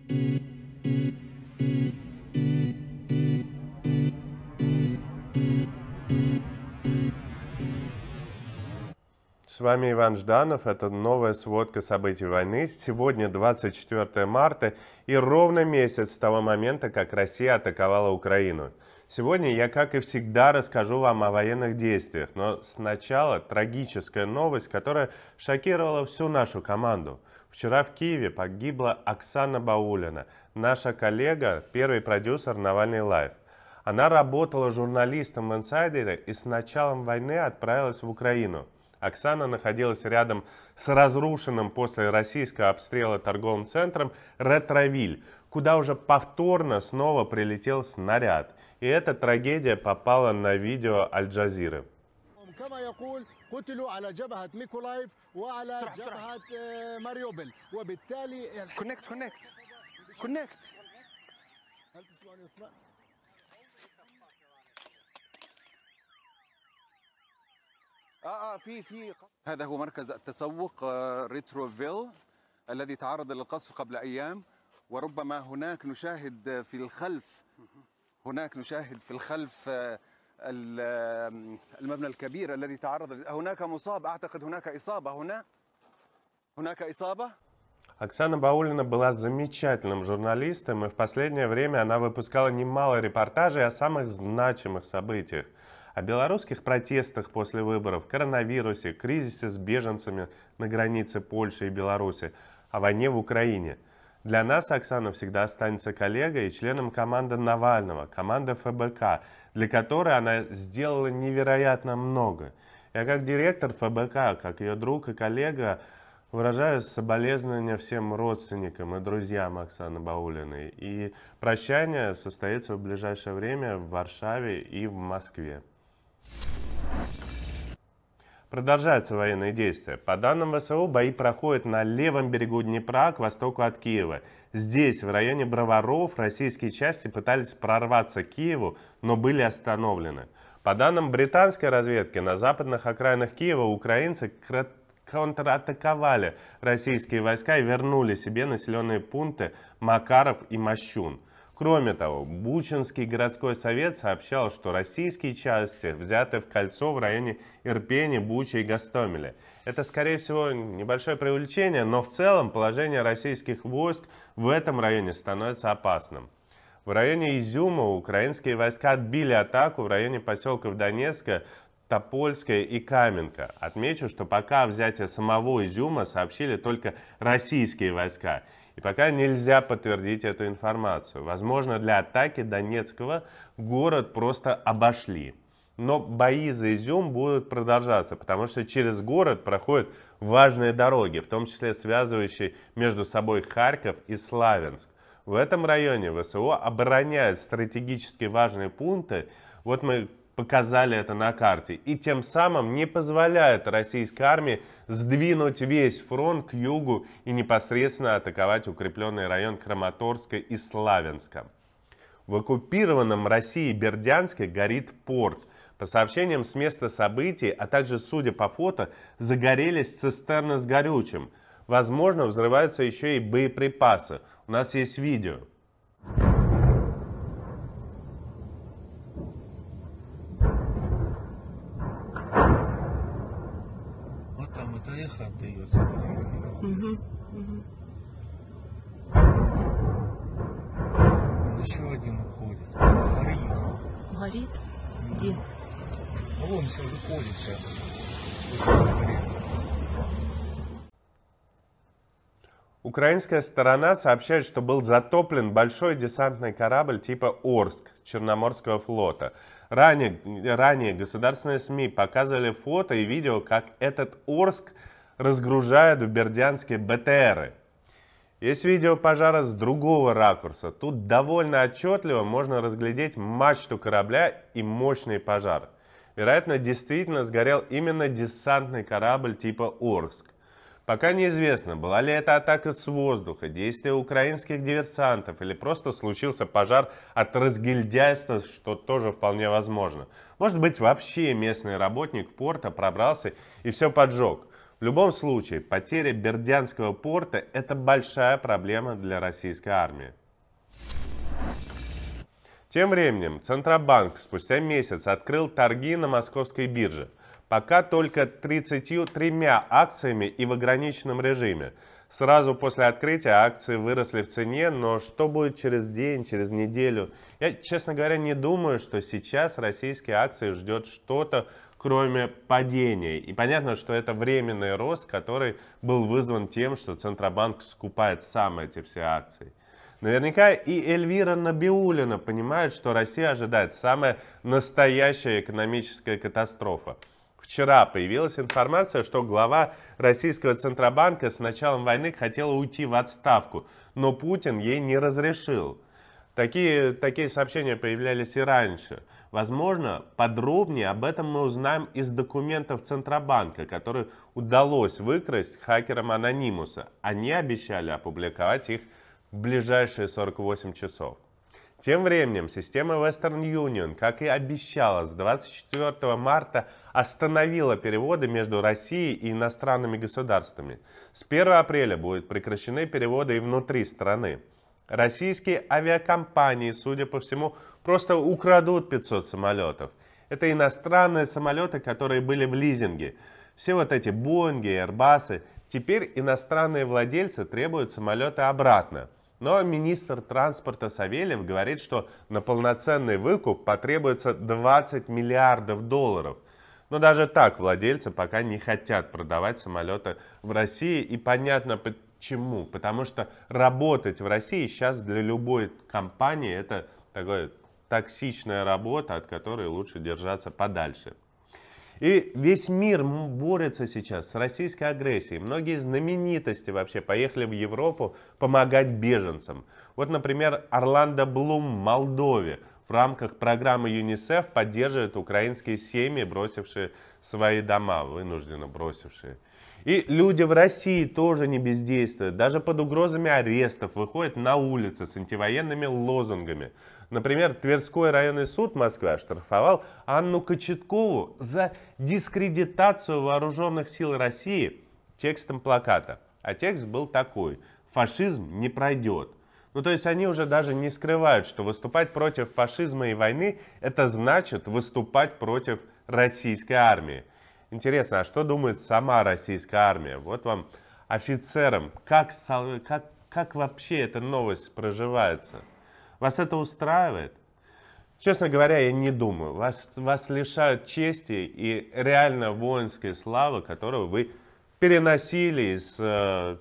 С вами Иван Жданов, это новая сводка событий войны. Сегодня 24 марта и ровно месяц с того момента, как Россия атаковала Украину. Сегодня я, как и всегда, расскажу вам о военных действиях, но сначала трагическая новость, которая шокировала всю нашу команду. Вчера в Киеве погибла Оксана Баулина, наша коллега, первый продюсер Навальный Лайв. Она работала журналистом в «Инсайдере» и с началом войны отправилась в Украину. Оксана находилась рядом с разрушенным после российского обстрела торговым центром Ретровиль, куда уже повторно снова прилетел снаряд. И эта трагедия попала на видео Аль-Джазиры. هذا هو مركز التسوق ريتروفيل الذي تعرض للقصف قبل أيام، وربما هناك نشاهد في الخلف المبنى الكبير الذي تعرض. هناك مصاب، أعتقد هناك إصابة هناك إصابة. Оксана Баулина была замечательным журналистом, и в последнее время она выпускала немало репортажей о самых значимых событиях. О белорусских протестах после выборов, коронавирусе, кризисе с беженцами на границе Польши и Беларуси, о войне в Украине. Для нас Оксана всегда останется коллегой и членом команды Навального, команды ФБК, для которой она сделала невероятно много. Я как директор ФБК, как ее друг и коллега, выражаю соболезнования всем родственникам и друзьям Оксаны Баулиной. И прощание состоится в ближайшее время в Варшаве и в Москве. Продолжаются военные действия. По данным ВСУ, бои проходят на левом берегу Днепра к востоку от Киева. Здесь, в районе Броваров, российские части пытались прорваться к Киеву, но были остановлены. По данным британской разведки, на западных окраинах Киева украинцы контратаковали российские войска и вернули себе населенные пункты Макаров и Мощун. Кроме того, Бучинский городской совет сообщал, что российские части взяты в кольцо в районе Ирпени, Бучи и Гостомеля. Это, скорее всего, небольшое преувеличение, но в целом положение российских войск в этом районе становится опасным. В районе Изюма украинские войска отбили атаку в районе поселков Донецка, Топольская и Каменка. Отмечу, что пока о взятии самого Изюма сообщили только российские войска. И пока нельзя подтвердить эту информацию. Возможно, для атаки Донецкого город просто обошли. Но бои за Изюм будут продолжаться, потому что через город проходят важные дороги, в том числе связывающие между собой Харьков и Славянск. В этом районе ВСУ обороняют стратегически важные пункты. Вот мы показали это на карте. И тем самым не позволяет российской армии сдвинуть весь фронт к югу и непосредственно атаковать укрепленный район Краматорска и Славянска. В оккупированном Россией Бердянске горит порт. По сообщениям с места событий, а также, судя по фото, загорелись цистерны с горючим. Возможно, взрываются еще и боеприпасы. У нас есть видео. Вот там это эхо отдается. Еще один уходит. Горит. Горит? Где? Вон все выходит сейчас. Украинская сторона сообщает, что был затоплен большой десантный корабль типа «Орск» Черноморского флота. Ранее государственные СМИ показывали фото и видео, как этот «Орск» разгружают в Бердянске БТРы. Есть видео пожара с другого ракурса. Тут довольно отчетливо можно разглядеть мачту корабля и мощный пожар. Вероятно, действительно сгорел именно десантный корабль типа «Орск». Пока неизвестно, была ли это атака с воздуха, действие украинских диверсантов или просто случился пожар от разгильдяйства, что тоже вполне возможно. Может быть, вообще местный работник порта пробрался и все поджег. В любом случае, потеря Бердянского порта – это большая проблема для российской армии. Тем временем Центробанк спустя месяц открыл торги на московской бирже. Пока только 33 акциями и в ограниченном режиме. Сразу после открытия акции выросли в цене, но что будет через день, через неделю? Я, честно говоря, не думаю, что сейчас российские акции ждет что-то, кроме падения. И понятно, что это временный рост, который был вызван тем, что Центробанк скупает сам эти все акции. Наверняка и Эльвира Набиуллина понимает, что Россия ожидает самая настоящая экономическая катастрофа. Вчера появилась информация, что глава российского Центробанка с началом войны хотела уйти в отставку, но Путин ей не разрешил. Такие сообщения появлялись и раньше. Возможно, подробнее об этом мы узнаем из документов Центробанка, которые удалось выкрасть хакерам Анонимуса. Они обещали опубликовать их в ближайшие 48 часов. Тем временем система Western Union, как и обещала, с 24 марта остановила переводы между Россией и иностранными государствами. С 1 апреля будут прекращены переводы и внутри страны. Российские авиакомпании, судя по всему, просто украдут 500 самолетов. Это иностранные самолеты, которые были в лизинге. Все вот эти Боинги, Airbus'ы. Теперь иностранные владельцы требуют самолеты обратно. Но министр транспорта Савельев говорит, что на полноценный выкуп потребуется 20 миллиардов долларов. Но даже так владельцы пока не хотят продавать самолеты в России. И понятно почему. Потому что работать в России сейчас для любой компании это такая токсичная работа, от которой лучше держаться подальше. И весь мир борется сейчас с российской агрессией. Многие знаменитости вообще поехали в Европу помогать беженцам. Вот, например, Орландо Блум в Молдове в рамках программы ЮНИСЕФ поддерживает украинские семьи, бросившие свои дома, вынужденно бросившие. И люди в России тоже не бездействуют. Даже под угрозами арестов выходят на улицы с антивоенными лозунгами. Например, Тверской районный суд Москвы оштрафовал Анну Кочеткову за дискредитацию вооруженных сил России текстом плаката. А текст был такой: «Фашизм не пройдет». Ну, то есть они уже даже не скрывают, что выступать против фашизма и войны – это значит выступать против российской армии. Интересно, а что думает сама российская армия? Вот вам офицерам, как вообще эта новость проживается? Вас это устраивает? Честно говоря, я не думаю. Вас лишают чести и реально воинской славы, которую вы переносили из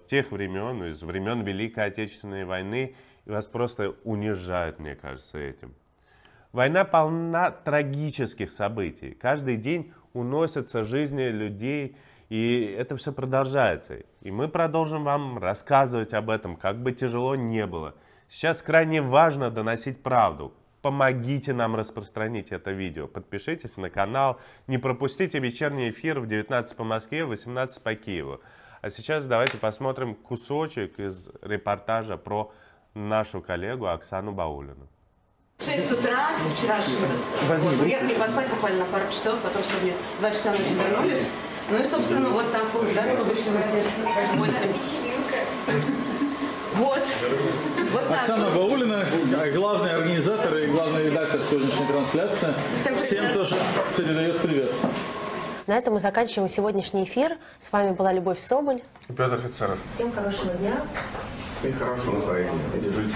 тех времен, из времен Великой Отечественной войны. И вас просто унижают, мне кажется, этим. Война полна трагических событий. Каждый день уносятся жизни людей, и это все продолжается. И мы продолжим вам рассказывать об этом, как бы тяжело не было. Сейчас крайне важно доносить правду. Помогите нам распространить это видео. Подпишитесь на канал. Не пропустите вечерний эфир в 19 по Москве, в 18 по Киеву. А сейчас давайте посмотрим кусочек из репортажа про нашу коллегу Оксану Баулину. В 6 утра с вчерашнего вот, уехали поспать буквально на пару часов, потом сегодня 2 часа ночи вернулись. Ну и, собственно, вот там в здание вышли в 8. Вот так. Оксана Баулина, главный организатор и главный редактор сегодняшней трансляции. Всем тоже передает привет. На этом мы заканчиваем сегодняшний эфир. С вами была Любовь Соболь и Петр Офицеров. Всем хорошего дня. И хорошего настроения. Держитесь.